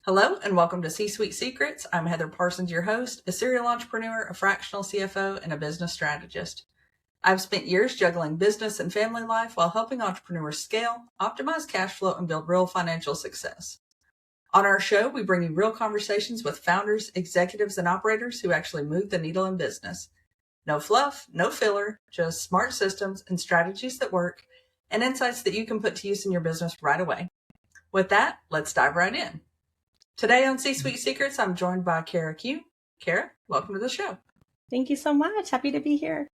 Hello and welcome to C-Suite Secrets. I'm Heather Parsons, your host, a serial entrepreneur, a fractional CFO, and a business strategist. I've spent years juggling business and family life while helping entrepreneurs scale, optimize cash flow, and build real financial success. On our show, we bring you real conversations with founders, executives, and operators who actually move the needle in business. No fluff, no filler, just smart systems and strategies that work, and insights that you can put to use in your business right away. With that, let's dive right in. Today on C-Suite Secrets, I'm joined by Cara Kuhn. Cara, welcome to the show. Thank you so much. Happy to be here.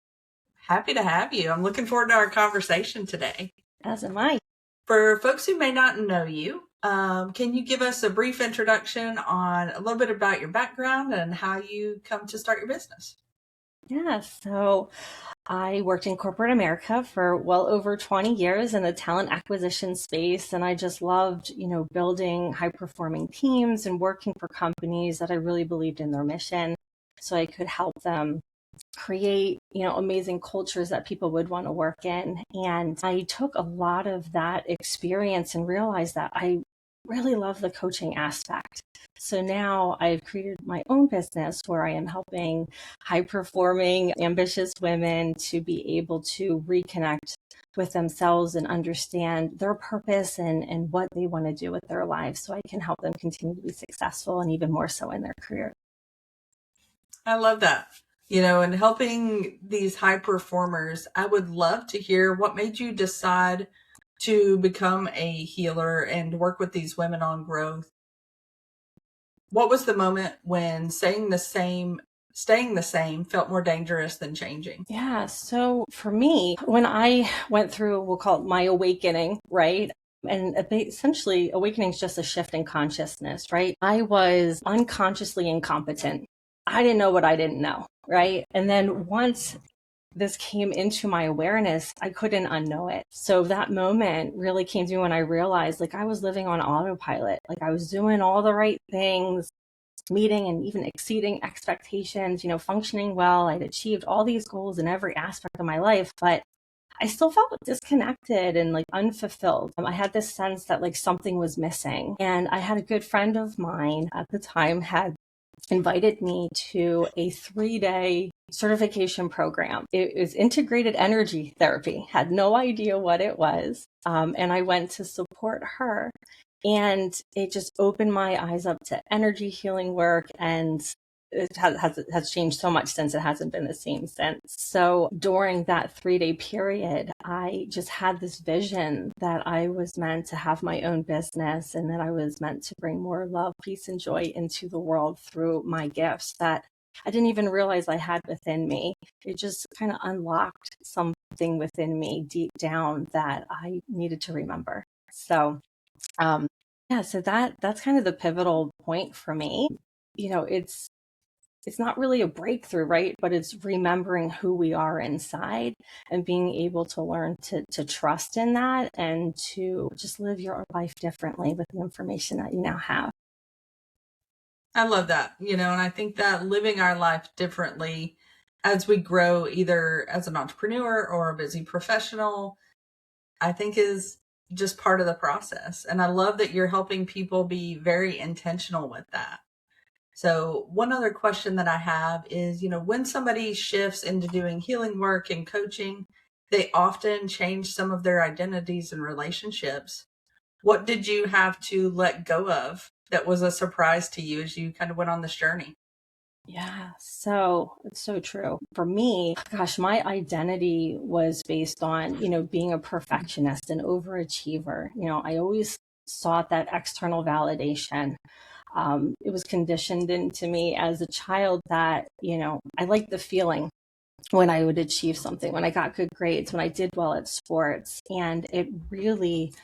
Happy to have you. I'm looking forward to our conversation today. As am I. For folks who may not know you, can you give us a brief introduction on a little bit about your background and how you come to start your business? Yeah, so I worked in corporate America for well over 20 years in the talent acquisition space. And I just loved, building high performing teams and working for companies that I really believed in their mission. So I could help them create, amazing cultures that people would want to work in. And I took a lot of that experience and realized that I really love the coaching aspect. So now I've created my own business where I am helping high performing, ambitious women to be able to reconnect with themselves and understand their purpose and what they want to do with their lives, so I can help them continue to be successful and even more so in their career. I love that. And helping these high performers, I would love to hear what made you decide to become a healer and work with these women on growth. What was the moment when staying the same felt more dangerous than changing? Yeah. So for me, when I went through, we'll call it my awakening, right? And essentially, awakening is just a shift in consciousness, right? I was unconsciously incompetent. I didn't know what I didn't know, right? And then once this came into my awareness, I couldn't unknow it. So that moment really came to me when I realized I was living on autopilot. I was doing all the right things, meeting and even exceeding expectations, functioning well. I'd achieved all these goals in every aspect of my life, but I still felt disconnected and unfulfilled. I had this sense that something was missing. And I had a good friend of mine at the time had invited me to a 3-day certification program. It was integrated energy therapy, had no idea what it was. And I went to support her. And it just opened my eyes up to energy healing work, and it has changed so much since. It hasn't been the same since. So during that 3-day period, I just had this vision that I was meant to have my own business and that I was meant to bring more love, peace, and joy into the world through my gifts that I didn't even realize I had within me. It just kind of unlocked something within me deep down that I needed to remember. So so that's kind of the pivotal point for me. It's not really a breakthrough, right? But it's remembering who we are inside and being able to learn to trust in that and to just live your life differently with the information that you now have. I love that, and I think that living our life differently as we grow, either as an entrepreneur or a busy professional, I think is just part of the process. And I love that you're helping people be very intentional with that. So one other question that I have is, when somebody shifts into doing healing work and coaching, they often change some of their identities and relationships. What did you have to let go of that was a surprise to you as you kind of went on this journey? Yeah, so it's so true. For me, gosh, my identity was based on, being a perfectionist and overachiever. I always sought that external validation. It was conditioned into me as a child that, I liked the feeling when I would achieve something, when I got good grades, when I did well at sports. And it really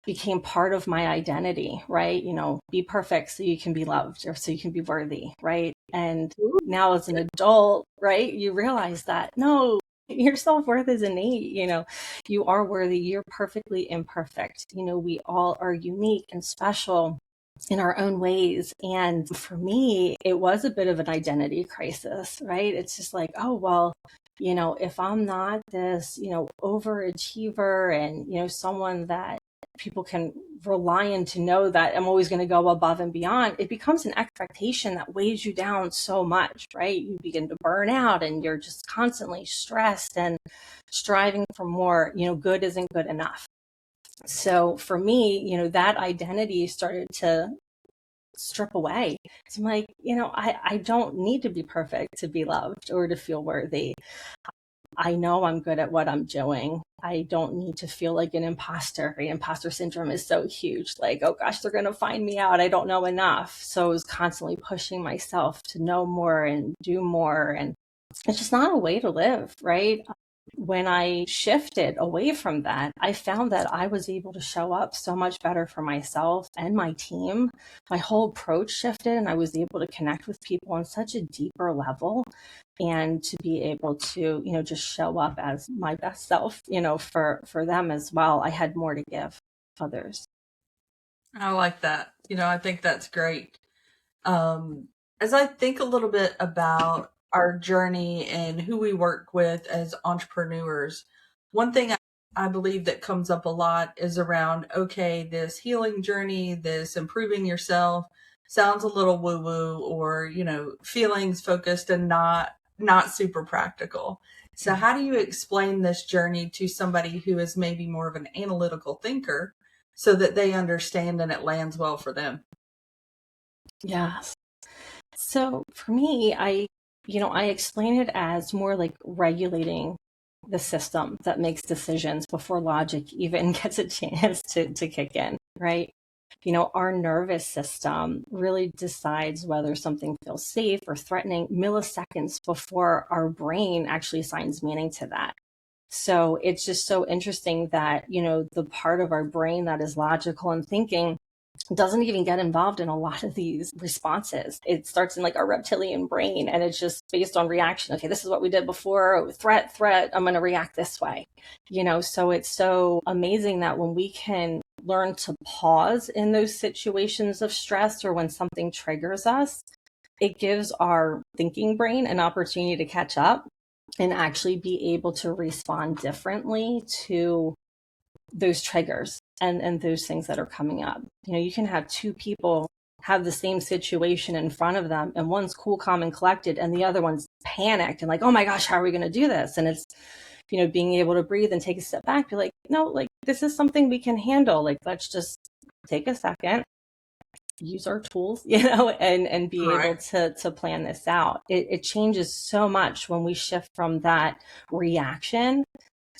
became part of my identity, right? Be perfect so you can be loved or so you can be worthy, right? And now as an adult, right, you realize that no, your self-worth is innate. You are worthy. You're perfectly imperfect. We all are unique and special in our own ways. And for me, it was a bit of an identity crisis, right? It's just oh, well, if I'm not this, overachiever and, someone that people can rely on to know that I'm always going to go above and beyond, it becomes an expectation that weighs you down so much, right? You begin to burn out and you're just constantly stressed and striving for more. Good isn't good enough. So for me, that identity started to strip away. So I'm like, I don't need to be perfect to be loved or to feel worthy. I know I'm good at what I'm doing. I don't need to feel like an imposter. Imposter syndrome is so huge. Like, oh gosh, they're going to find me out. I don't know enough. So I was constantly pushing myself to know more and do more. And it's just not a way to live, right? When I shifted away from that, I found that I was able to show up so much better for myself and my team. My whole approach shifted and I was able to connect with people on such a deeper level and to be able to, just show up as my best self, for them as well. I had more to give others. I like that. I think that's great. As I think a little bit about our journey and who we work with as entrepreneurs, one thing I believe that comes up a lot is around, okay, this healing journey, this improving yourself sounds a little woo woo or, feelings focused and not super practical. So how do you explain this journey to somebody who is maybe more of an analytical thinker so that they understand and it lands well for them? Yes. So for me, I explain it as more like regulating the system that makes decisions before logic even gets a chance to kick in, right? Our nervous system really decides whether something feels safe or threatening milliseconds before our brain actually assigns meaning to that. So it's just so interesting that, the part of our brain that is logical and thinking doesn't even get involved in a lot of these responses. It starts in like our reptilian brain and it's just based on reaction. Okay, this is what we did before. Oh, threat, I'm going to react this way. So it's so amazing that when we can learn to pause in those situations of stress or when something triggers us, it gives our thinking brain an opportunity to catch up and actually be able to respond differently to those triggers and those things that are coming up. You can have two people have the same situation in front of them and one's cool, calm, and collected and the other one's panicked and like, oh my gosh, how are we going to do this? And it's, being able to breathe and take a step back, be like, no, like this is something we can handle. Like, let's just take a second, use our tools, and be able to plan this out. It changes so much when we shift from that reaction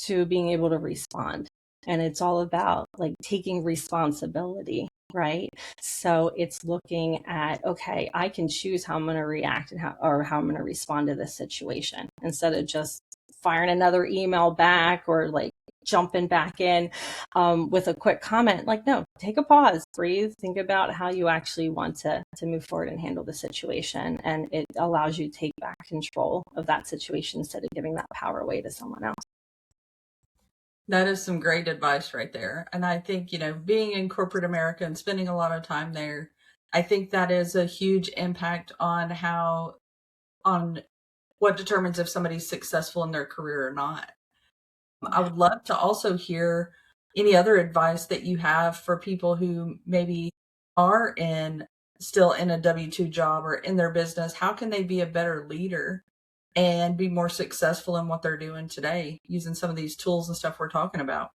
to being able to respond. And it's all about like taking responsibility, right? So it's looking at, okay, I can choose how I'm going to react and how I'm going to respond to this situation instead of just firing another email back or like jumping back in with a quick comment. Like, no, take a pause, breathe, think about how you actually want to move forward and handle the situation. And it allows you to take back control of that situation instead of giving that power away to someone else. That is some great advice right there. And I think, being in corporate America and spending a lot of time there, I think that is a huge impact on what determines if somebody's successful in their career or not. I would love to also hear any other advice that you have for people who maybe are still in a W-2 job or in their business. How can they be a better leader and be more successful in what they're doing today using some of these tools and stuff we're talking about?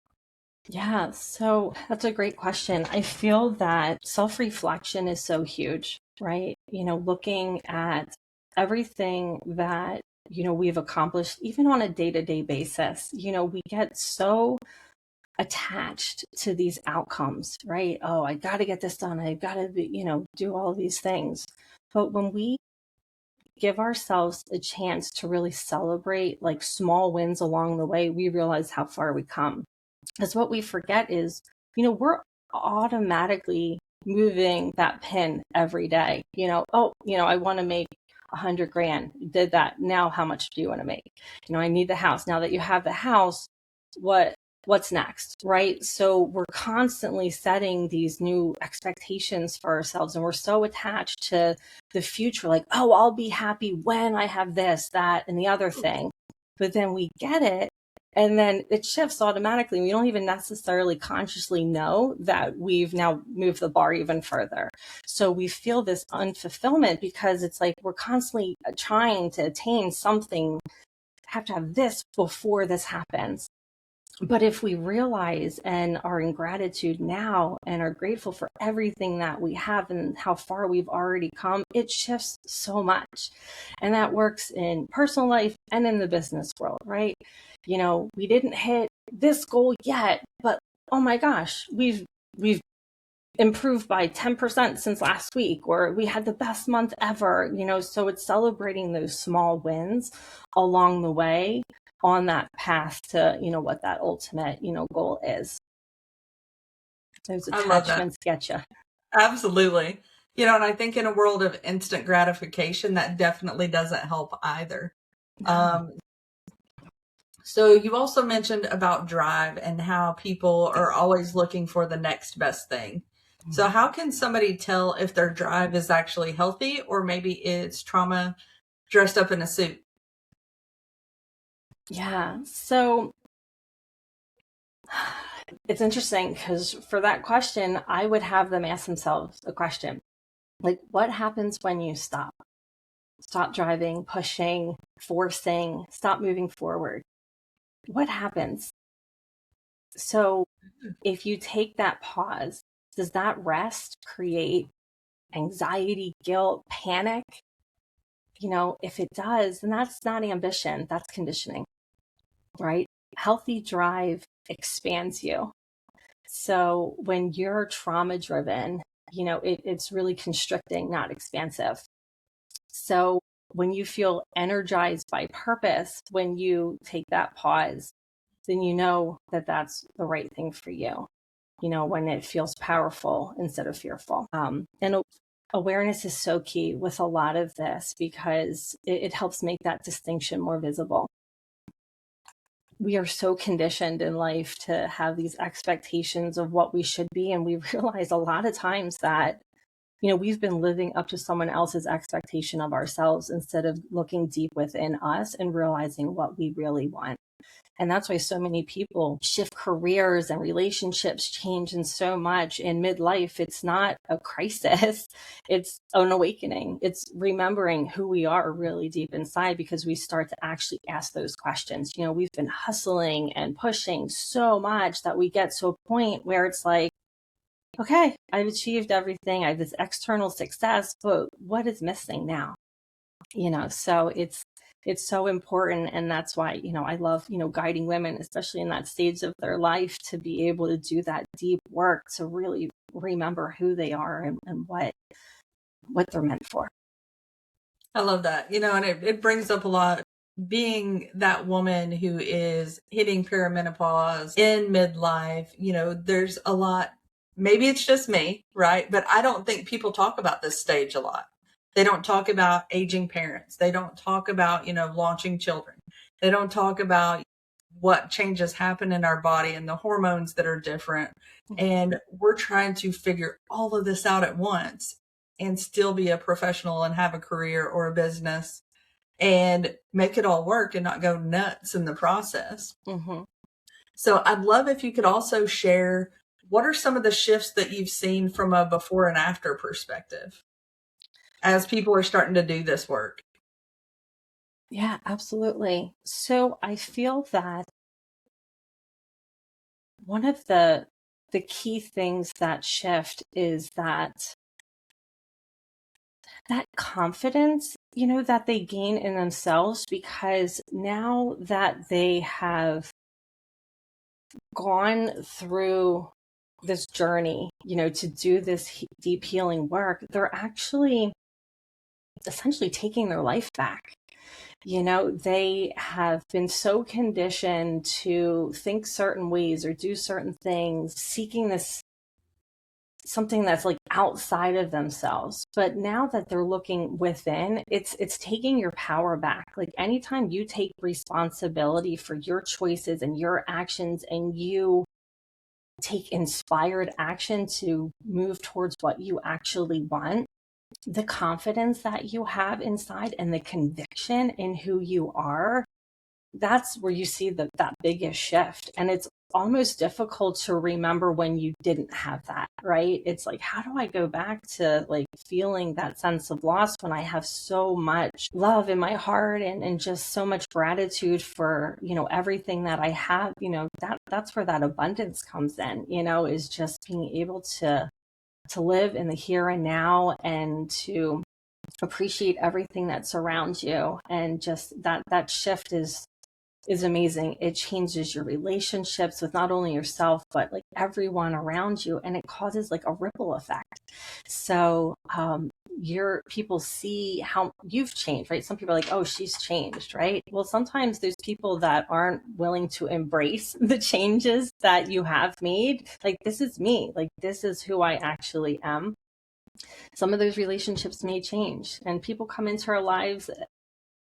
Yeah, so that's a great question. I feel that self-reflection is so huge, right? Looking at everything that, we've accomplished, even on a day-to-day basis. We get so attached to these outcomes, right? Oh, I got to get this done. I got to, do all these things. But when we give ourselves a chance to really celebrate like small wins along the way, we realize how far we come. Because what we forget is, we're automatically moving that pin every day. I want to make 100 grand. Did that. Now, how much do you want to make? I need the house. Now that you have the house, what's next, right? So we're constantly setting these new expectations for ourselves, and we're so attached to the future, like, oh, I'll be happy when I have this, that, and the other thing. But then we get it, And then it shifts automatically. We don't even necessarily consciously know that we've now moved the bar even further. So we feel this unfulfillment because it's like we're constantly trying to attain something, have to have this before this happens. But if we realize and are in gratitude now and are grateful for everything that we have and how far we've already come, it shifts so much. And that works in personal life and in the business world, right? You know, we didn't hit this goal yet, but oh my gosh, we've improved by 10% since last week, or we had the best month ever, you know, so it's celebrating those small wins along the way on that path to, you know, what that ultimate, you know, goal is. Those I love that. attachments get you. Absolutely. You know, and I think in a world of instant gratification, that definitely doesn't help either. So you also mentioned about drive and how people are always looking for the next best thing. So how can somebody tell if their drive is actually healthy or maybe it's trauma dressed up in a suit? Yeah. So it's interesting because for that question, I would have them ask themselves a question like, what happens when you stop? Stop driving, pushing, forcing, stop moving forward. What happens? So if you take that pause, does that rest create anxiety, guilt, panic? You know, if it does, then that's not ambition, that's conditioning, right? Healthy drive expands you. So when you're trauma driven, you know, it's really constricting, not expansive. So when you feel energized by purpose, when you take that pause, then you know that that's the right thing for you. You know, when it feels powerful instead of fearful. And awareness is so key with a lot of this because it helps make that distinction more visible. We are so conditioned in life to have these expectations of what we should be. And we realize a lot of times that, you know, we've been living up to someone else's expectation of ourselves instead of looking deep within us and realizing what we really want. And that's why so many people shift careers and relationships change and so much in midlife. It's not a crisis. It's an awakening. It's remembering who we are really deep inside because we start to actually ask those questions. You know, we've been hustling and pushing so much that we get to a point where it's like, okay, I've achieved everything. I have this external success, but what is missing now? You know, so it's so important. And that's why, you know, I love, you know, guiding women, especially in that stage of their life, to be able to do that deep work to really remember who they are and what they're meant for. I love that. You know, and it brings up a lot being that woman who is hitting perimenopause in midlife. You know, there's a lot, maybe it's just me, right? But I don't think people talk about this stage a lot. They don't talk about aging parents. They don't talk about, you know, launching children. They don't talk about what changes happen in our body and the hormones that are different. And we're trying to figure all of this out at once and still be a professional and have a career or a business and make it all work and not go nuts in the process. Mm-hmm. So I'd love if you could also share what are some of the shifts that you've seen from a before and after perspective as people are starting to do this work? Yeah, absolutely. So I feel that one of the key things that shift is that confidence, you know, that they gain in themselves, because now that they have gone through this journey, you know, to do this deep healing work, they're actually essentially taking their life back. You know, they have been so conditioned to think certain ways or do certain things, seeking this something that's like outside of themselves. But now that they're looking within, it's taking your power back. Like anytime you take responsibility for your choices and your actions, and you take inspired action to move towards what you actually want, the confidence that you have inside and the conviction in who you are that's where you see that biggest shift. And it's almost difficult to remember when you didn't have that, right? It's like, how do I go back to like feeling that sense of loss when I have so much love in my heart and just so much gratitude for, everything that I have, that's where that abundance comes in, is just being able to live in the here and now and to appreciate everything that surrounds you. And just that shift is amazing. It changes your relationships with not only yourself, but like everyone around you. And it causes like a ripple effect. So, your people see how you've changed, right? Some people are like, oh, she's changed, right? Well, sometimes there's people that aren't willing to embrace the changes that you have made. Like, this is me. Like, this is who I actually am. Some of those relationships may change, and people come into our lives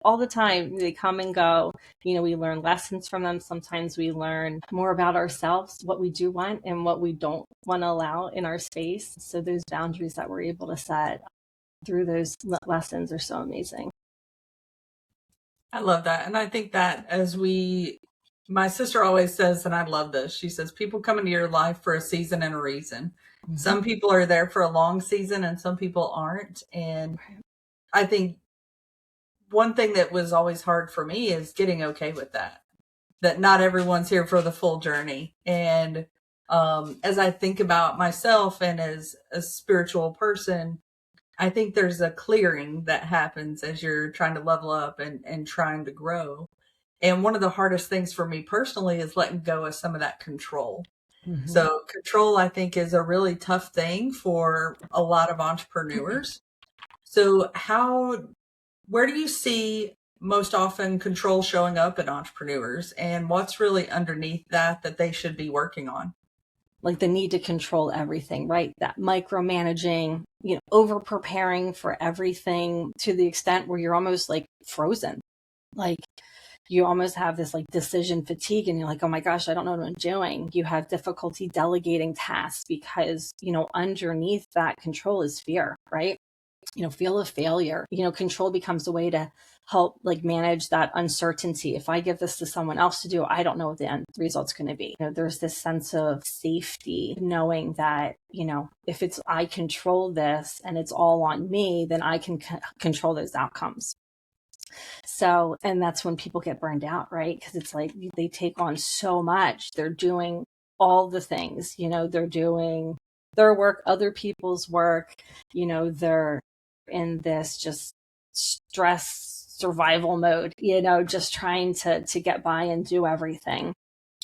all the time. They come and go. We learn lessons from them. Sometimes we learn more about ourselves, what we do want and what we don't want to allow in our space. So those boundaries that we're able to set through those lessons are so amazing. I love that. And I think that my sister always says, and I love this, she says, people come into your life for a season and a reason. Mm-hmm. Some people are there for a long season and some people aren't. And I think one thing that was always hard for me is getting okay with that not everyone's here for the full journey. And as I think about myself and as a spiritual person, I think there's a clearing that happens as you're trying to level up and trying to grow. And one of the hardest things for me personally is letting go of some of that control. Mm-hmm. So control, I think, is a really tough thing for a lot of entrepreneurs. So where do you see most often control showing up in entrepreneurs, and what's really underneath that they should be working on? Like the need to control everything, right? That micromanaging, over preparing for everything to the extent where you're almost like frozen. Like you almost have this like decision fatigue and you're like, oh my gosh, I don't know what I'm doing. You have difficulty delegating tasks because, underneath that control is fear, right? Feel of failure. Control becomes a way to help like manage that uncertainty. If I give this to someone else to do, I don't know what the end result's going to be. There's this sense of safety knowing that, if it's I control this and it's all on me, then I can control those outcomes. So, and that's when people get burned out, right? Because it's like they take on so much. They're doing all the things, they're doing their work, other people's work, they're in this just stress survival mode, just trying to get by and do everything.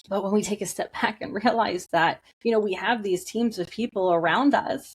But when we take a step back and realize that, we have these teams of people around us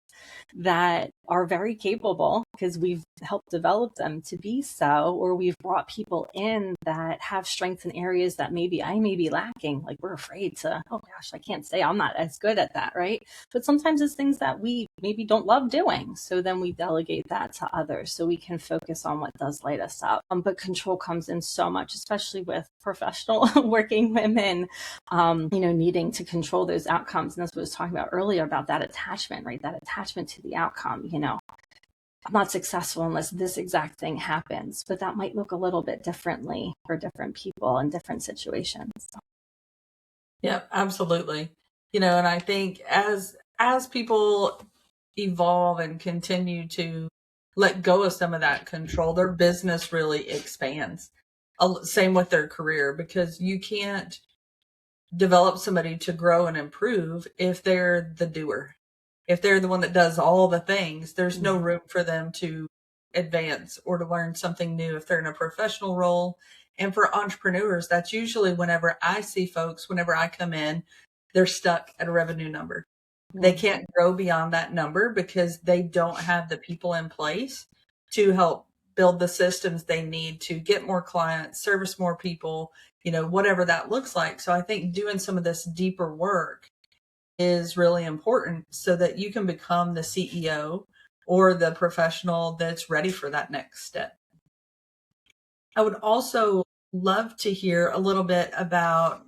that are very capable because we've helped develop them to be so, or we've brought people in that have strengths in areas that maybe I may be lacking. Like we're afraid to, oh gosh, I can't say I'm not as good at that, right? But sometimes it's things that we maybe don't love doing. So then we delegate that to others so we can focus on what does light us up. But control comes in so much, especially with professional working women, needing to control those outcomes. And that's what I was talking about earlier about that attachment, right? That attachment to the outcome, I'm not successful unless this exact thing happens, but that might look a little bit differently for different people in different situations. Yep, absolutely. And I think as people evolve and continue to let go of some of that control, their business really expands. Same with their career, because you can't develop somebody to grow and improve if they're the doer. If they're the one that does all the things, there's no room for them to advance or to learn something new if they're in a professional role. And for entrepreneurs, that's usually whenever I see folks, whenever I come in, they're stuck at a revenue number. They can't grow beyond that number because they don't have the people in place to help build the systems they need to get more clients, service more people, whatever that looks like. So I think doing some of this deeper work is really important so that you can become the CEO or the professional that's ready for that next step. I would also love to hear a little bit about,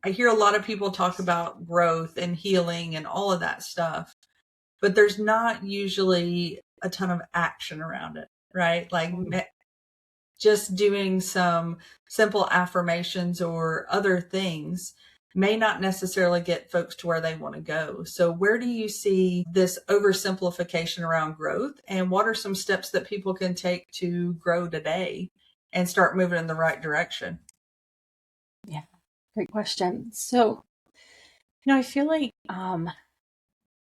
I hear a lot of people talk about growth and healing and all of that stuff, but there's not usually a ton of action around it, right? Like just doing some simple affirmations or other things may not necessarily get folks to where they want to go. So where do you see this oversimplification around growth, and what are some steps that people can take to grow today and start moving in the right direction? Yeah, great question. So, I feel like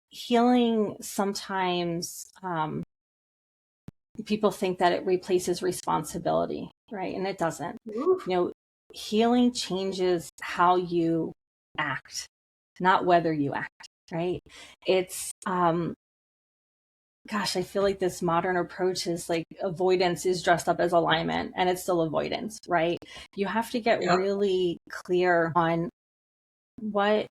healing sometimes people think that it replaces responsibility, right? And it doesn't. Oof. Healing changes how you act, not whether you act, right? It's gosh, I feel like this modern approach is like avoidance is dressed up as alignment, and it's still avoidance, right? You have to get Yep. really clear on what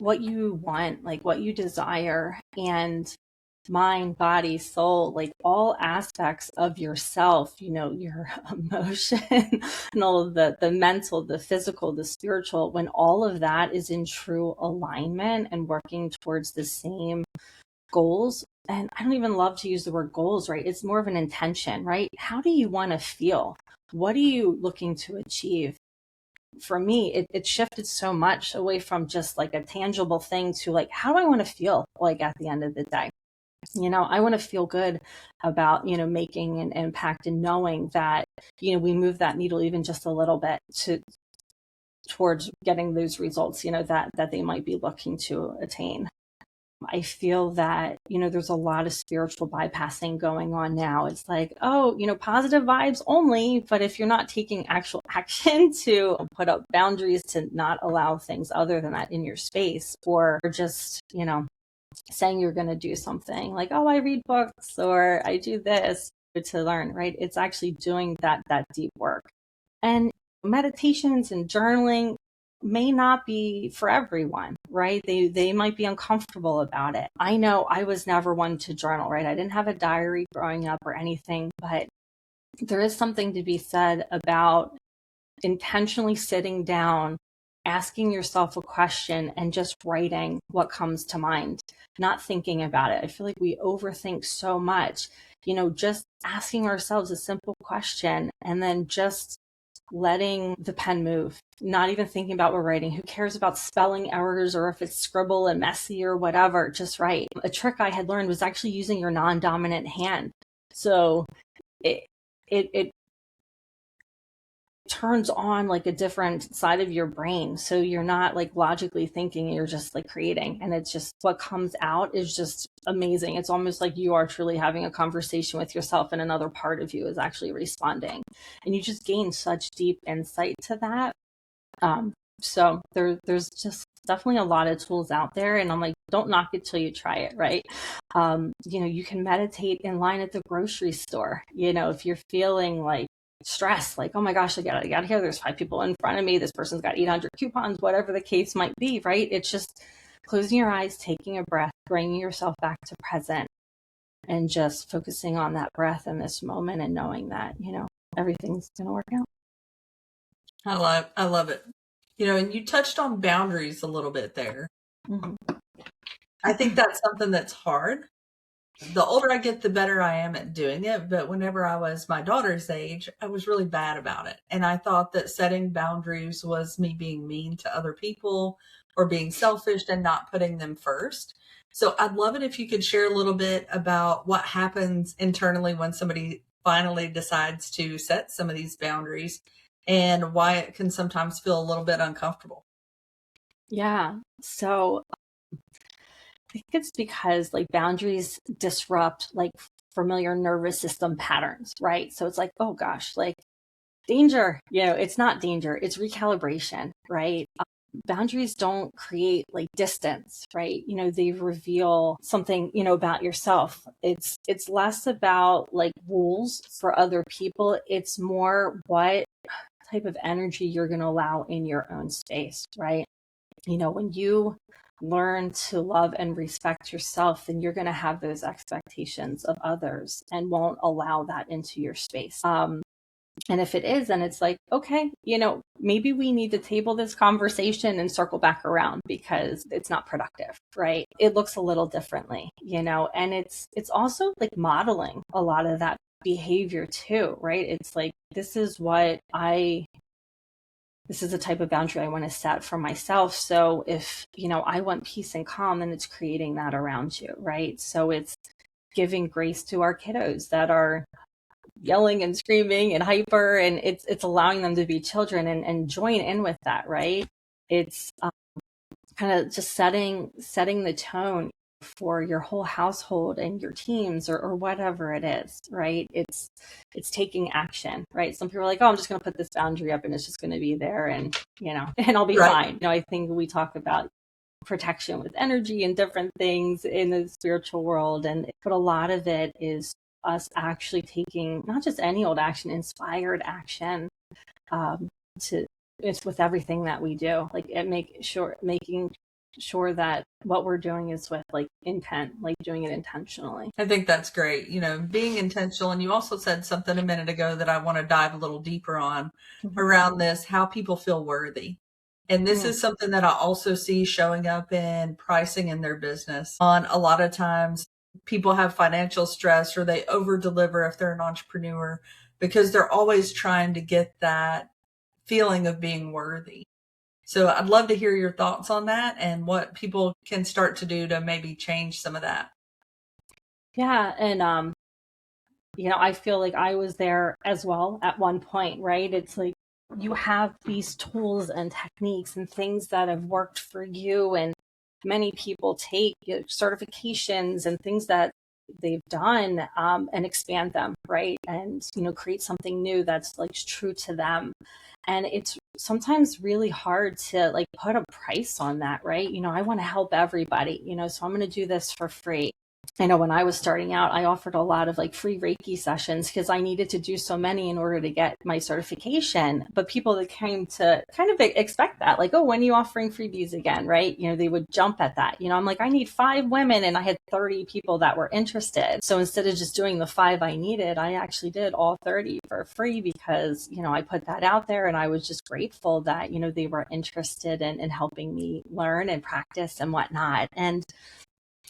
you want, like what you desire, and mind, body, soul, like all aspects of yourself, your emotion and all of the mental, the physical, the spiritual, when all of that is in true alignment and working towards the same goals. And I don't even love to use the word goals, right? It's more of an intention, right? How do you want to feel? What are you looking to achieve? For me, it shifted so much away from just like a tangible thing to like, how do I want to feel like at the end of the day? I want to feel good about, making an impact and knowing that, we move that needle even just a little bit towards getting those results, that they might be looking to attain. I feel that, there's a lot of spiritual bypassing going on now. It's like, oh, positive vibes only. But if you're not taking actual action to put up boundaries to not allow things other than that in your space, or just, saying you're going to do something like, oh, I read books or I do this to learn, right? It's actually doing that deep work. And meditations and journaling may not be for everyone, right? They might be uncomfortable about it. I know I was never one to journal, right? I didn't have a diary growing up or anything, but there is something to be said about intentionally sitting down, asking yourself a question, and just writing what comes to mind, not thinking about it. I feel like we overthink so much, just asking ourselves a simple question and then just letting the pen move, not even thinking about what we're writing. Who cares about spelling errors or if it's scribble and messy or whatever? Just write. A trick I had learned was actually using your non-dominant hand. So it turns on like a different side of your brain. So you're not like logically thinking, you're just like creating. And it's just what comes out is just amazing. It's almost like you are truly having a conversation with yourself and another part of you is actually responding. And you just gain such deep insight to that. So there's just definitely a lot of tools out there. And I'm like, don't knock it till you try it, right? You can meditate in line at the grocery store. If you're feeling like stress, like, oh my gosh, I got here, there's 5 people in front of me, this person's got 800 coupons, whatever the case might be, right? It's just closing your eyes, taking a breath, bringing yourself back to present, and just focusing on that breath in this moment and knowing that, everything's going to work out. I love it. And you touched on boundaries a little bit there. Mm-hmm. I think that's something that's hard. The older I get, the better I am at doing it. But whenever I was my daughter's age, I was really bad about it. And I thought that setting boundaries was me being mean to other people or being selfish and not putting them first. So I'd love it if you could share a little bit about what happens internally when somebody finally decides to set some of these boundaries and why it can sometimes feel a little bit uncomfortable. Yeah. So I think it's because like boundaries disrupt like familiar nervous system patterns, right? So it's like, oh gosh, like danger, it's not danger, it's recalibration, right? Boundaries don't create like distance, right? They reveal something, about yourself. It's less about like rules for other people. It's more what type of energy you're going to allow in your own space, right? When you learn to love and respect yourself, then you're going to have those expectations of others and won't allow that into your space. And if it is, then it's like, okay, maybe we need to table this conversation and circle back around because it's not productive, right? It looks a little differently, and it's also like modeling a lot of that behavior too, right? It's like, this is what I this is the type of boundary I want to set for myself. So if, I want peace and calm, then it's creating that around you, right? So it's giving grace to our kiddos that are yelling and screaming and hyper, and it's allowing them to be children and join in with that, right? It's kind of just setting the tone for your whole household and your teams or whatever it is, right? It's taking action, right? Some people are like, oh, I'm just going to put this boundary up and it's just going to be there, and and I'll be fine. I think we talk about protection with energy and different things in the spiritual world, but a lot of it is us actually taking not just any old action, inspired action, to it's with everything that we do, like making sure that what we're doing is with like intent, like doing it intentionally. I think that's great. Being intentional. And you also said something a minute ago that I want to dive a little deeper on around this, how people feel worthy. And this is something that I also see showing up in pricing in their business. On a lot of times people have financial stress, or they over deliver if they're an entrepreneur, because they're always trying to get that feeling of being worthy. So I'd love to hear your thoughts on that and what people can start to do to maybe change some of that. Yeah. And, I feel like I was there as well at one point, right? It's like you have these tools and techniques and things that have worked for you. And many people take certifications and things that they've done and expand them, right? And, create something new that's like true to them. And it's sometimes really hard to like put a price on that, right? I want to help everybody, so I'm going to do this for free. I know when I was starting out, I offered a lot of like free Reiki sessions because I needed to do so many in order to get my certification. But people that came to kind of expect that, like, oh, when are you offering freebies again, right? They would jump at that. I'm like, I need 5 women, and I had 30 people that were interested. So instead of just doing the 5 I needed, I actually did all 30 for free because, I put that out there, and I was just grateful that, they were interested in helping me learn and practice and whatnot. And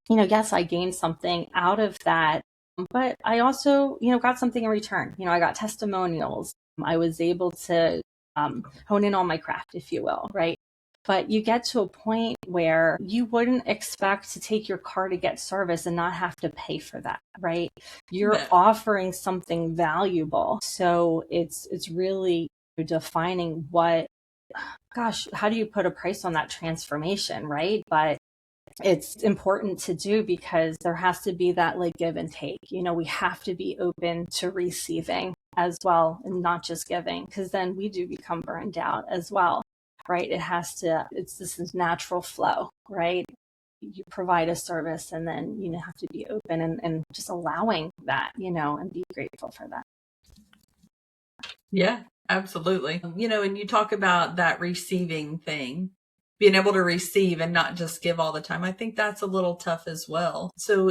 yes, I gained something out of that, but I also, got something in return. I got testimonials. I was able to hone in on my craft, if you will, right? But you get to a point where you wouldn't expect to take your car to get service and not have to pay for that, right? You're offering something valuable. So it's really defining how do you put a price on that transformation, right? But it's important to do because there has to be that like give and take. We have to be open to receiving as well and not just giving, because then we do become burned out as well, right? This is natural flow, right? You provide a service and then have to be open and just allowing that, and be grateful for that. Yeah, absolutely. And you talk about that receiving thing, being able to receive and not just give all the time. I think that's a little tough as well. So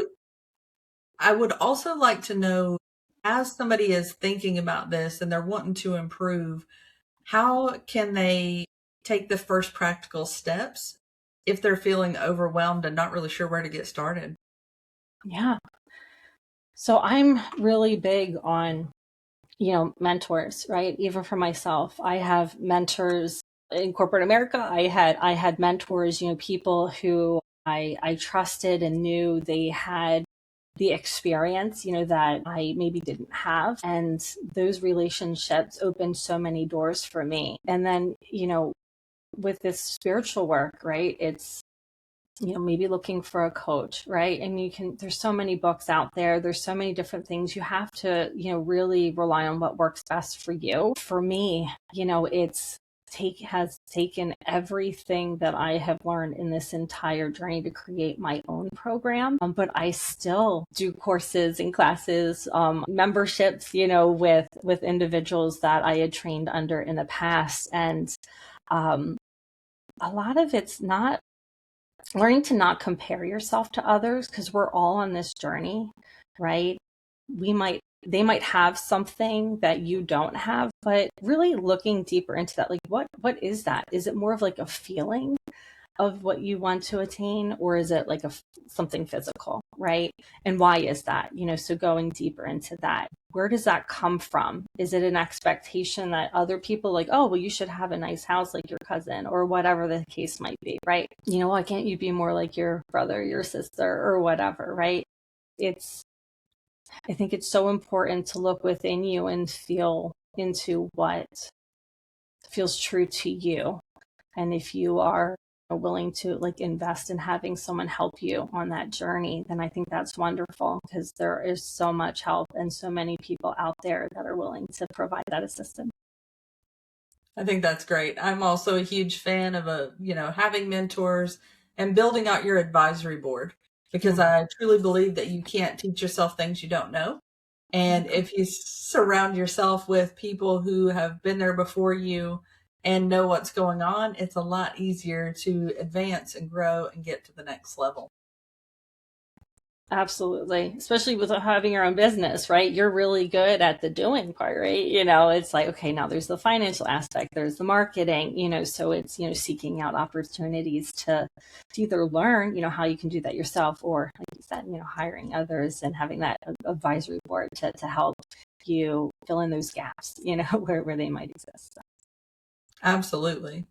I would also like to know, as somebody is thinking about this and they're wanting to improve, how can they take the first practical steps if they're feeling overwhelmed and not really sure where to get started? Yeah. So I'm really big on mentors, right? Even for myself, I have mentors in corporate America. I had mentors, people who I trusted and knew they had the experience, that I maybe didn't have. And those relationships opened so many doors for me. And then, with this spiritual work, right? It's maybe looking for a coach, right? And there's so many books out there. There's so many different things. You have to, really rely on what works best for you. For me, has taken everything that I have learned in this entire journey to create my own program. But I still do courses and classes, memberships, with individuals that I had trained under in the past. And a lot of it's not learning to not compare yourself to others, because we're all on this journey, right? They might have something that you don't have, but really looking deeper into that, like what is that? Is it more of like a feeling of what you want to attain, or is it like something physical, right? And why is that? So going deeper into that. where does that come from? Is it an expectation that other people like, oh, well, you should have a nice house like your cousin or whatever the case might be, right? Why can't you be more like your brother, your sister, or whatever, right? I think it's so important to look within you and feel into what feels true to you. And if you are willing to like invest in having someone help you on that journey, then I think that's wonderful, because there is so much help and so many people out there that are willing to provide that assistance. I think that's great. I'm also a huge fan of having mentors and building out your advisory board, because I truly believe that you can't teach yourself things you don't know. And if you surround yourself with people who have been there before you and know what's going on, it's a lot easier to advance and grow and get to the next level. Absolutely. Especially with having your own business, right? You're really good at the doing part, right? It's like, okay, now there's the financial aspect, there's the marketing, so it's, seeking out opportunities to either learn, how you can do that yourself, or like you said, hiring others and having that advisory board to help you fill in those gaps, where they might exist. Absolutely.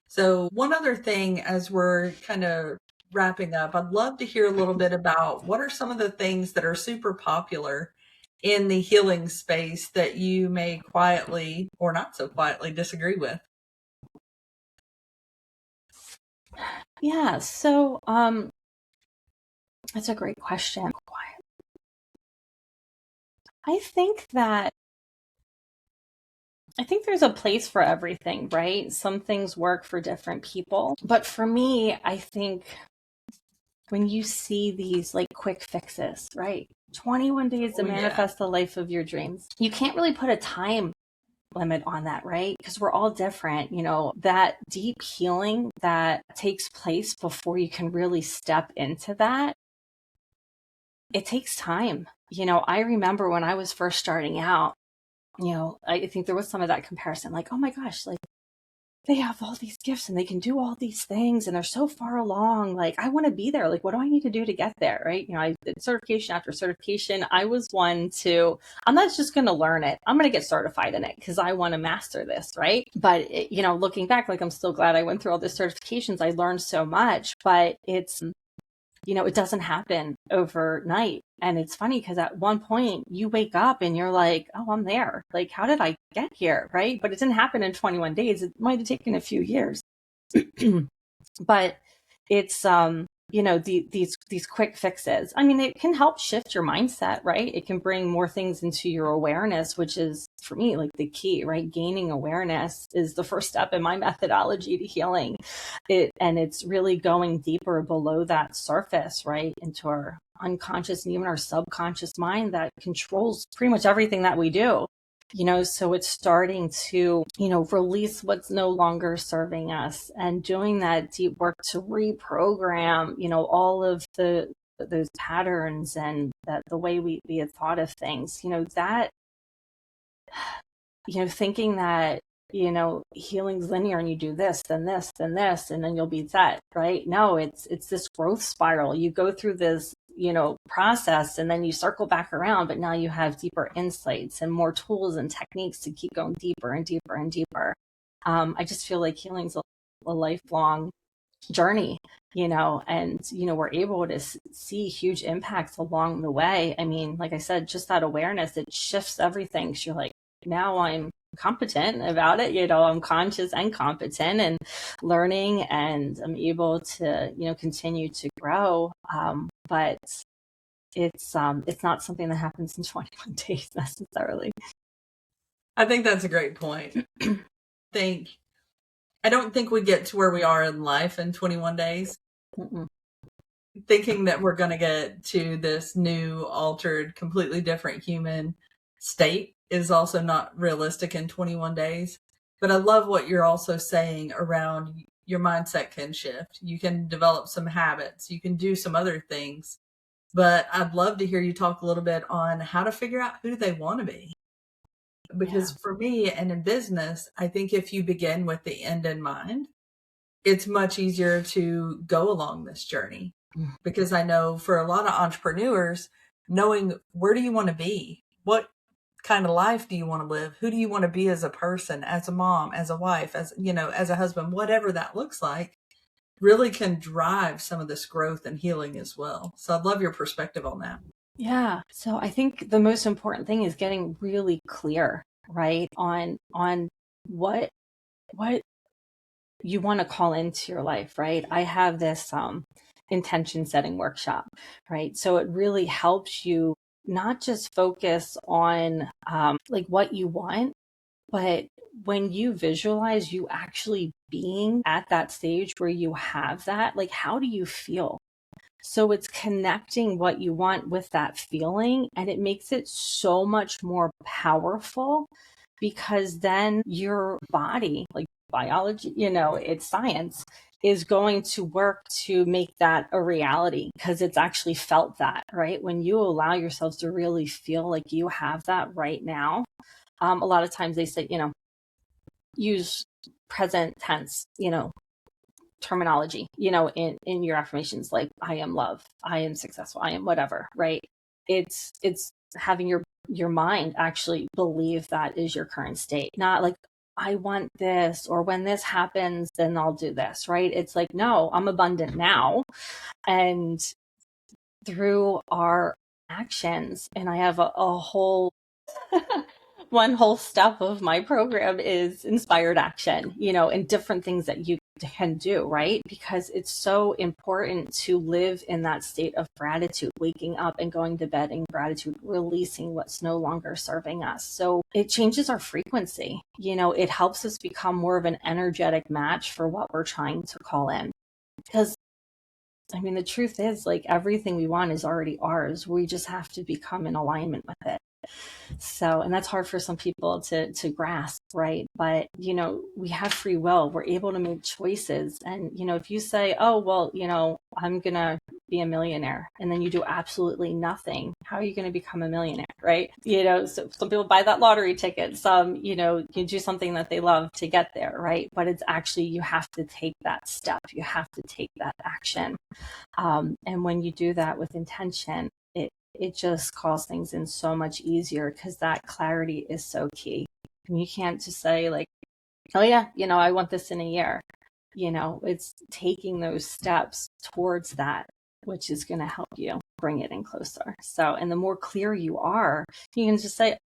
So one other thing, as we're kind of wrapping up, I'd love to hear a little bit about what are some of the things that are super popular in the healing space that you may quietly or not so quietly disagree with. Yeah, so that's a great question. I think there's a place for everything, right? Some things work for different people. But for me, I think when you see these like quick fixes, right? 21 days to manifest the life of your dreams. You can't really put a time limit on that, right? Because we're all different. That deep healing that takes place before you can really step into that, it takes time. I remember when I was first starting out, I think there was some of that comparison, like, oh my gosh, like they have all these gifts and they can do all these things and they're so far along. Like, I want to be there. Like, what do I need to do to get there? Right. I did certification after certification. I was I'm not just going to learn it. I'm going to get certified in it because I want to master this. Right. But, looking back, like, I'm still glad I went through all the certifications. I learned so much, but it's, it doesn't happen overnight. And it's funny because at one point you wake up and you're like, oh, I'm there. Like, how did I get here? Right. But it didn't happen in 21 days. It might have taken a few years. But it's, these quick fixes. I mean, it can help shift your mindset, right? It can bring more things into your awareness, which is, for me, like the key, right? Gaining awareness is the first step in my methodology to healing. And it's really going deeper below that surface, right? Into our unconscious and even our subconscious mind that controls pretty much everything that we do. So it's starting to, release what's no longer serving us and doing that deep work to reprogram, all of those patterns and that the way we had thought of things, that, thinking that, healing's linear and you do this, then this, then this, and then you'll be set, right? No, it's this growth spiral. You go through this, process and then you circle back around, but now you have deeper insights and more tools and techniques to keep going deeper and deeper and deeper. I just feel like healing's a lifelong journey, and, we're able to see huge impacts along the way. I mean, like I said, just that awareness, it shifts everything. So you're like, now I'm competent about it, I'm conscious and competent and learning, and I'm able to, continue to grow. But it's not something that happens in 21 days necessarily. I think that's a great point. I don't think we get to where we are in life in 21 days. Mm-mm. Thinking that we're going to get to this new, altered, completely different human state is also not realistic in 21 days. But I love what you're also saying around your mindset can shift. You can develop some habits. You can do some other things. But I'd love to hear you talk a little bit on how to figure out who they want to be. Because for me and in business, I think if you begin with the end in mind, it's much easier to go along this journey. Because I know for a lot of entrepreneurs, knowing where do you want to be? What kind of life do you want to live? Who do you want to be as a person, as a mom, as a wife, as, as a husband, whatever that looks like, really can drive some of this growth and healing as well. So I'd love your perspective on that. Yeah. So I think the most important thing is getting really clear, right? On what you want to call into your life, right? I have this intention setting workshop, right? So it really helps you not just focus on like what you want, but when you visualize you actually being at that stage where you have that, like, how do you feel? So it's connecting what you want with that feeling, and it makes it so much more powerful, because then your body, like biology, it's science, is going to work to make that a reality, because it's actually felt that, right? When you allow yourselves to really feel like you have that right now, a lot of times they say, use present tense, terminology, in your affirmations, like I am love, I am successful, I am whatever, right? It's having your mind actually believe that is your current state, not like I want this, or when this happens, then I'll do this, right? It's like, no, I'm abundant now. And through our actions, and I have a whole one whole step of my program is inspired action, and different things that you can do, right? Because it's so important to live in that state of gratitude, waking up and going to bed in gratitude, releasing what's no longer serving us. So it changes our frequency. It helps us become more of an energetic match for what we're trying to call in. Because the truth is, like, everything we want is already ours. We just have to become in alignment with it. So, and that's hard for some people to grasp, right? But, we have free will. We're able to make choices. And, if you say, oh, well, I'm going to be a millionaire, and then you do absolutely nothing, how are you going to become a millionaire, right? So some people buy that lottery ticket. Some, you do something that they love to get there, right? But it's actually, you have to take that step. You have to take that action. And when you do that with intention, it just calls things in so much easier, because that clarity is so key. You can't just say, like, oh yeah, I want this in a year. It's taking those steps towards that, which is going to help you bring it in closer. So, and the more clear you are, you can just say,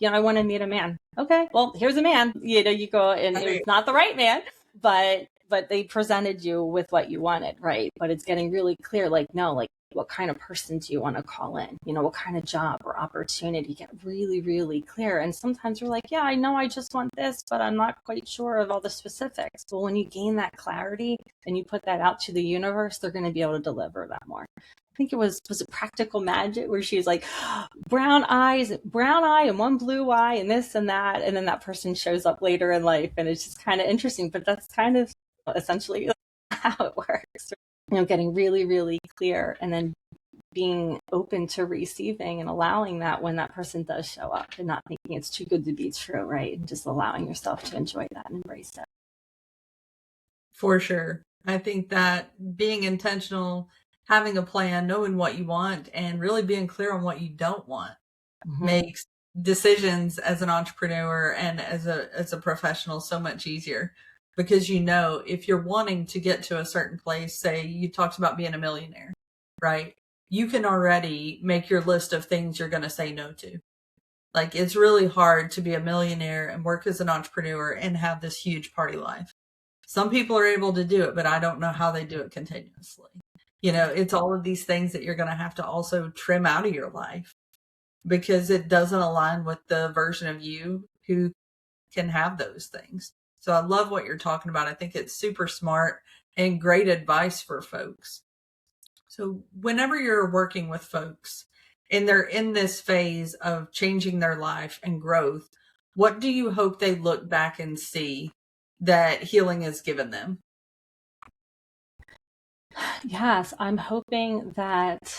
I want to meet a man. Okay, well, here's a man. You go, and it's not the right man, but they presented you with what you wanted, right? But it's getting really clear, like, no, like, what kind of person do you want to call in? What kind of job or opportunity? Get really, really clear. And sometimes we're like, yeah, I know I just want this, but I'm not quite sure of all the specifics. But when you gain that clarity and you put that out to the universe, they're going to be able to deliver that more. I think it was it Practical Magic, where she's like, brown eye and one blue eye and this and that. And then that person shows up later in life. And it's just kind of interesting, but that's kind of essentially how it works. Getting really, really clear, and then being open to receiving and allowing that when that person does show up, and not thinking it's too good to be true, right? And just allowing yourself to enjoy that and embrace it. For sure. I think that being intentional, having a plan, knowing what you want, and really being clear on what you don't want makes decisions as an entrepreneur and as a professional so much easier. Because if you're wanting to get to a certain place, say you talked about being a millionaire, right? You can already make your list of things you're going to say no to. Like, it's really hard to be a millionaire and work as an entrepreneur and have this huge party life. Some people are able to do it, but I don't know how they do it continuously. It's all of these things that you're going to have to also trim out of your life, because it doesn't align with the version of you who can have those things. So I love what you're talking about. I think it's super smart and great advice for folks. So whenever you're working with folks and they're in this phase of changing their life and growth, what do you hope they look back and see that healing has given them? Yes, I'm hoping that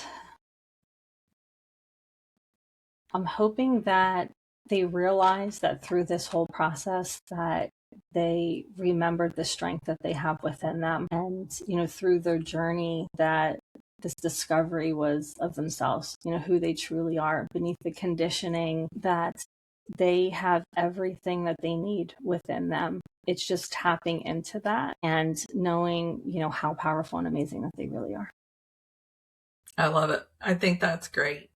they realize that through this whole process, that they remembered the strength that they have within them, and through their journey, that this discovery was of themselves, who they truly are beneath the conditioning that they have everything that they need within them. It's just tapping into that and knowing, how powerful and amazing that they really are. I love it. I think that's great.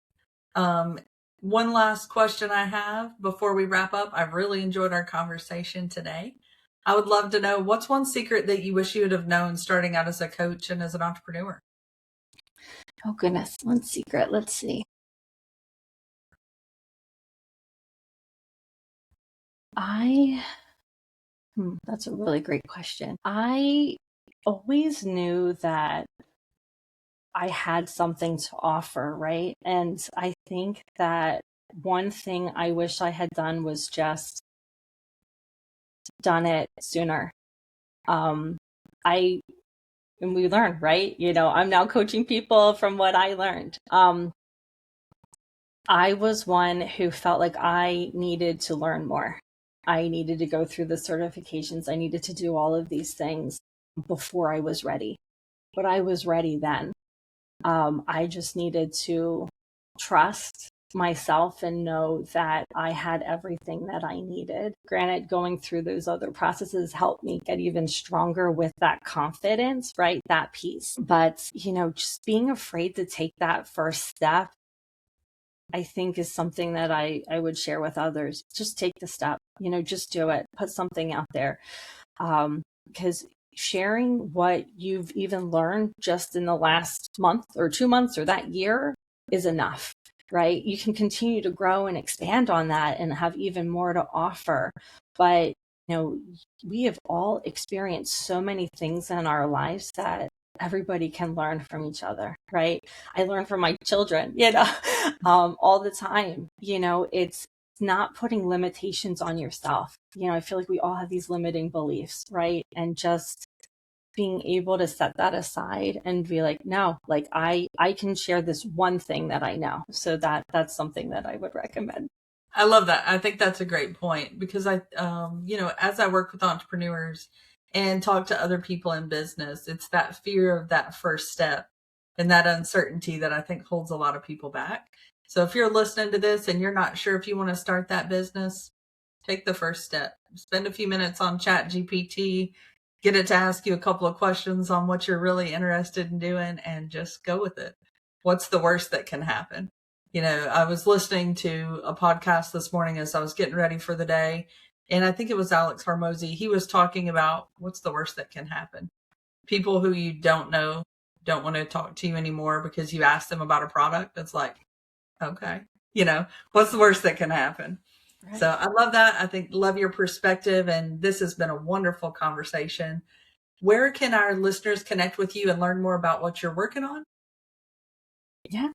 One last question I have before we wrap up. I've really enjoyed our conversation today. I would love to know, what's one secret that you wish you would have known starting out as a coach and as an entrepreneur? Oh goodness, one secret. Let's see. That's a really great question. I always knew that I had something to offer, right? And I think that one thing I wish I had done was just done it sooner. And we learn, right? I'm now coaching people from what I learned. I was one who felt like I needed to learn more. I needed to go through the certifications. I needed to do all of these things before I was ready. But I was ready then. I just needed to trust myself and know that I had everything that I needed. Granted, going through those other processes helped me get even stronger with that confidence, right? That piece. But, just being afraid to take that first step, I think, is something that I would share with others. Just take the step, just do it, put something out there. Because sharing what you've even learned just in the last month or 2 months or that year is enough, right? You can continue to grow and expand on that and have even more to offer. But, we have all experienced so many things in our lives that everybody can learn from each other, right? I learn from my children, all the time. It's not putting limitations on yourself. I feel like we all have these limiting beliefs, right? And just being able to set that aside and be like, no, like I can share this one thing that I know. So that's something that I would recommend. I love that. I think that's a great point because as I work with entrepreneurs and talk to other people in business, it's that fear of that first step and that uncertainty that I think holds a lot of people back. So if you're listening to this and you're not sure if you want to start that business, take the first step. Spend a few minutes on Chat GPT, get it to ask you a couple of questions on what you're really interested in doing, and just go with it. What's the worst that can happen? I was listening to a podcast this morning as I was getting ready for the day, and I think it was Alex Hormozy. He was talking about what's the worst that can happen. People who you don't know don't want to talk to you anymore because you asked them about a product. It's like, okay, what's the worst that can happen? Right. So I love that. Love your perspective. And this has been a wonderful conversation. Where can our listeners connect with you and learn more about what you're working on? Yeah.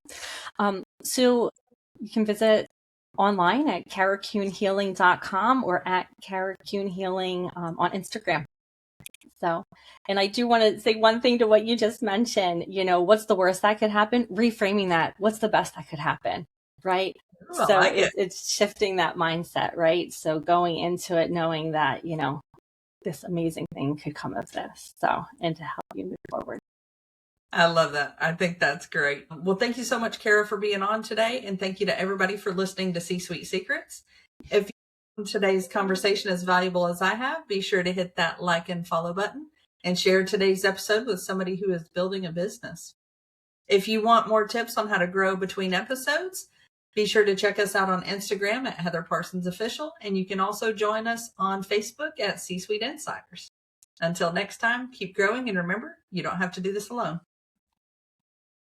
So you can visit online at carakuhnhealing.com or at Cara Kuhn Healing on Instagram. So, and I do want to say one thing to what you just mentioned, what's the worst that could happen? Reframing that. What's the best that could happen? Right. Ooh, so like it's shifting that mindset, right? So going into it, knowing that, this amazing thing could come of this. So, and to help you move forward. I love that. I think that's great. Well, thank you so much, Cara, for being on today. And thank you to everybody for listening to C-Suite Secrets. If you found today's conversation as valuable as I have, be sure to hit that like and follow button and share today's episode with somebody who is building a business. If you want more tips on how to grow between episodes, be sure to check us out on Instagram at Heather Parsons Official. And you can also join us on Facebook at C-Suite Insiders. Until next time, keep growing. And remember, you don't have to do this alone.